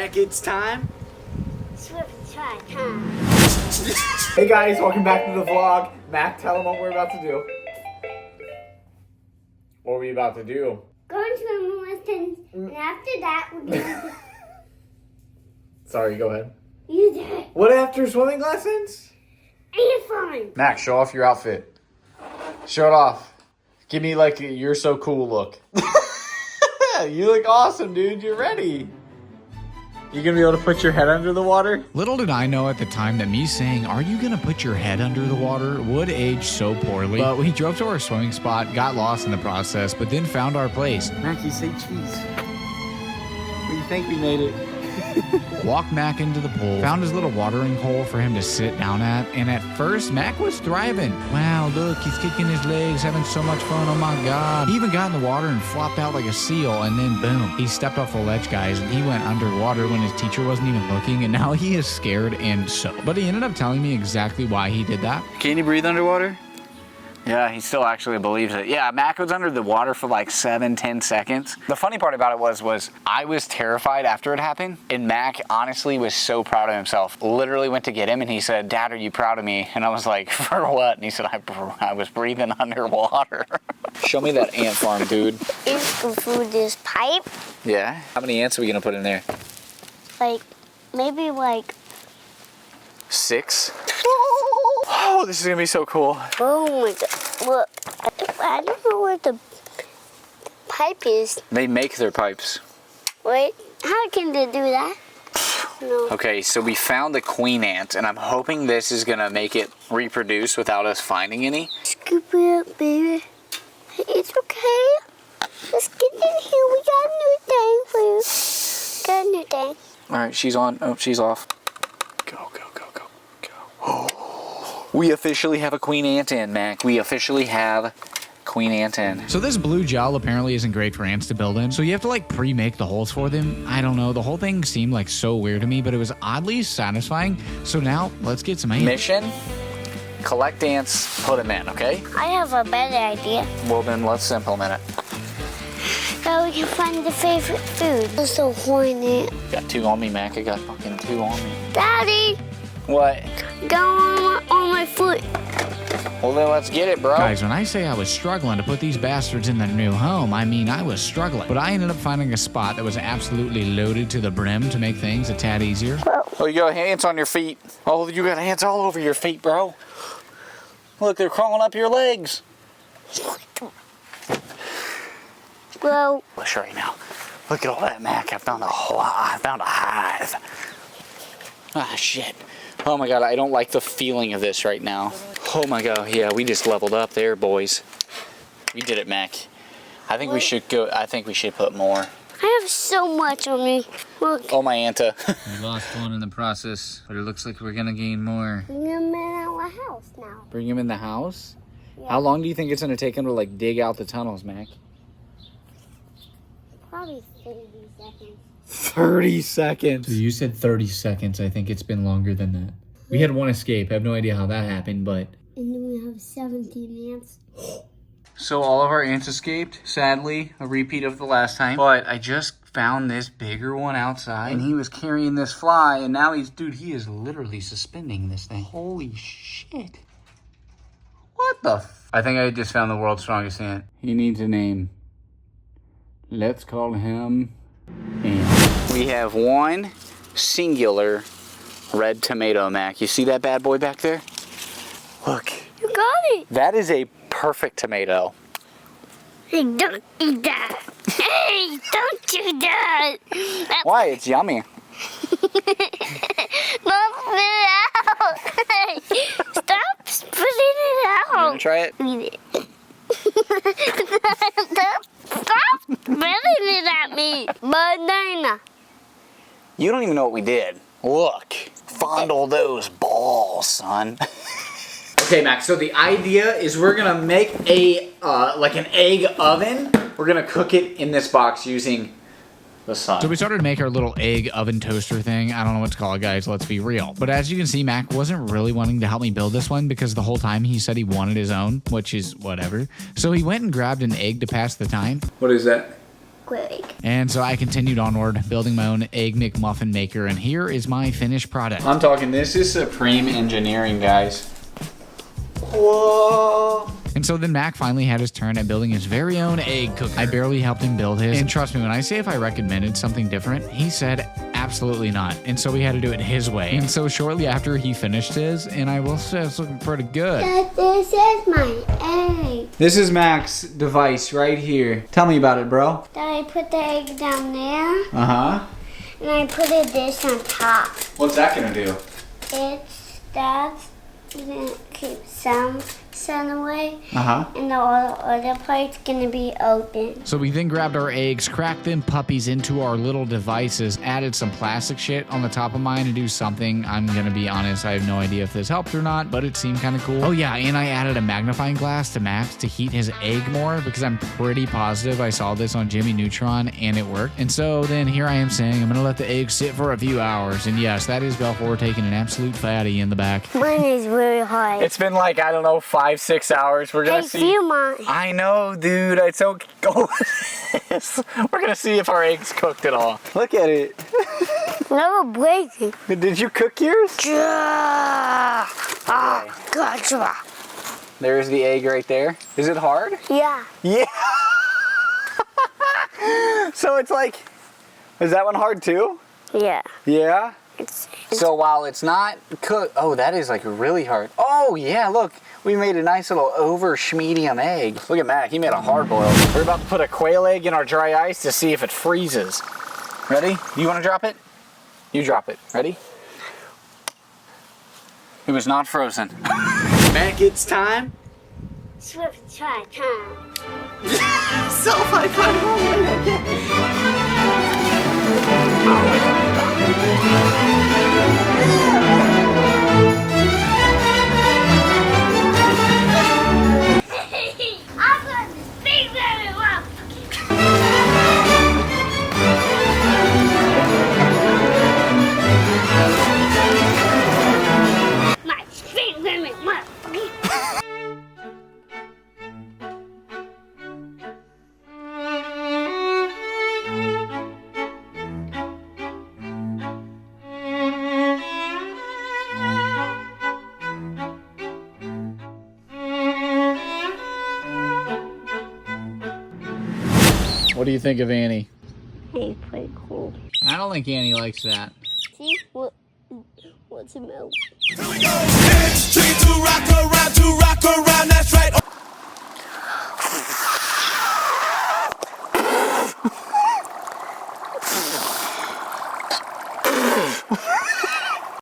Mac, it's time. Swift try time. Hey guys, welcome back to the vlog. Mac, tell them what we're about to do. What are we about to do? Going to swimming lessons, and after that, we're going Sorry, go ahead. to use it. What after swimming lessons? And fun. Mac, show off your outfit. Show it off. Give me like a you're so cool look. You look awesome, dude. You're ready. You gonna be able to put your head under the water? Little did I know at the time that me saying, "Are you gonna put your head under the water?" would age so poorly. But we drove to our swimming spot, got lost in the process, but then found our place. Mac, you say cheese. What do you think we made it? Walked Mac into the pool, found his little watering hole for him to sit down at, and at first, Mac was thriving. Wow, look, he's kicking his legs, having so much fun, oh my God. He even got in the water and flopped out like a seal, and then boom, he stepped off the ledge, guys, and he went underwater when his teacher wasn't even looking, and now he is scared and so. But he ended up telling me exactly why he did that. Can you breathe underwater? Yeah, he still actually believes it. Yeah, Mac was under the water for like 7-10 seconds. The funny part about it was I was terrified after it happened, and Mac honestly was so proud of himself. Literally went to get him, and he said, "Dad, are you proud of me?" And I was like, "For what?" And he said, I was breathing underwater. Show me that ant farm, dude. It's go through this pipe. Yeah? How many ants are we gonna put in there? Maybe 6? Oh, this is gonna be so cool. Oh my God. Well, I don't know where the pipe is. They make their pipes. Wait, how can they do that? No. Okay, so we found the queen ant, and I'm hoping this is gonna make it reproduce without us finding any. Scoop it up, baby. It's okay. Let's get in here. We got a new thing for you. Got a new thing. All right, she's on. Oh, she's off. Go, go, go, go, go. Oh. We officially have a queen ant in, Mac. We officially have queen ant in. So this blue gel apparently isn't great for ants to build in, so you have to like pre-make the holes for them. I don't know, the whole thing seemed like so weird to me, but it was oddly satisfying. So now let's get some ants. Mission, collect ants, put them in, okay? I have a better idea. Well then, let's implement it. So we can find the favorite food. I'm so horny. Got 2 on me, Mac. I got fucking 2 on me. Daddy, What? go on my foot. Well then, let's get it, bro. Guys, when I say I was struggling to put these bastards in their new home, I mean I was struggling. But I ended up finding a spot that was absolutely loaded to the brim to make things a tad easier. Oh, you got ants on your feet. Oh, you got ants all over your feet, bro. Look, they're crawling up your legs. Well, I'll show you now. Look at all that, Mac. I found a hive. Ah, shit. Oh my God, I don't like the feeling of this right now. Oh my God, yeah, we just leveled up there, boys. We did it, Mac. I think we should go. I think we should put more. I have so much on me. Look. Oh, my Anta. We lost one in the process, but it looks like we're gonna gain more. I'm in our house now. Bring him in the house? Yeah. How long do you think it's gonna take him to like dig out the tunnels, Mac? Probably 30 seconds. 30 seconds. So you said 30 seconds. I think it's been longer than that. We had one escape. I have no idea how that happened, but... And then we have 17 ants. So all of our ants escaped. Sadly, a repeat of the last time. But I just found this bigger one outside, and he was carrying this fly, and now he is literally suspending this thing. Holy shit. What the I think I just found the world's strongest ant. He needs a name. Let's call him Ant. We have one singular red tomato, Mac. You see that bad boy back there? Look. You got it. That is a perfect tomato. Hey, don't eat that. Hey, don't do that. Why? It's yummy. Mom, spit it out. Hey, stop spitting it out. You want to try it? Eat it. Stop spitting it at me. Banana. You don't even know what we did. Look. Fondle those balls, son. Okay, Max, so the idea is we're gonna make a, like an egg oven. We're gonna cook it in this box using the sun. So we started to make our little egg oven toaster thing. I don't know what to call it, guys. Let's be real. But as you can see, Mac wasn't really wanting to help me build this one because the whole time he said he wanted his own, which is whatever. So he went and grabbed an egg to pass the time. What is that? chocolate egg. And so I continued onward, building my own Egg McMuffin maker, and here is my finished product. I'm talking, this is supreme engineering, guys. Whoa. And so then Mac finally had his turn at building his very own egg cooker. I barely helped him build his. And trust me, when I say if I recommended something different, he said absolutely not. And so we had to do it his way. And so shortly after he finished his, and I will say it's looking pretty good. Dad, this is my egg. This is Mac's device right here. Tell me about it, bro. Dad, I put the egg down there, Uh-huh. and I put a dish on top. What's that gonna do? That's gonna keep some sun away, Uh-huh. and the other part's gonna be open. So we then grabbed our eggs, cracked them puppies into our little devices, added some plastic shit on the top of mine to do something. I'm gonna be honest, I have no idea if this helped or not, but it seemed kind of cool. Oh yeah, and I added a magnifying glass to Max to heat his egg more because I'm pretty positive I saw this on Jimmy Neutron and it worked. And so then here I am saying I'm gonna let the egg sit for a few hours. And yes, that is Belfour taking an absolute fatty in the back. Mine is really hard. It's been like, I don't know, 5-6 hours. We're gonna I see. feel mine. I know, dude. It's okay. Go. We're gonna see if our egg's cooked at all. Look at it. Never breaking. Did you cook yours? Gotcha. There's the egg right there. Is it hard? Yeah. Yeah. So it's like, is that one hard too? Yeah. Yeah. It's So while it's not cooked, oh, that is like really hard. Oh yeah, look, we made a nice little over schmedium egg. Look at Mac, he made a hard boiled. We're about to put a quail egg in our dry ice to see if it freezes. Ready? You want to drop it? You drop it. Ready? It was not frozen. Mac, it's time. Swift try time. Self high five. I'm gonna speak very well. My speak very well. What do you think of Annie? Hey, pretty cool. I don't think Annie likes that. See what's the milk? Here we go. Next tree to rock around, that's right.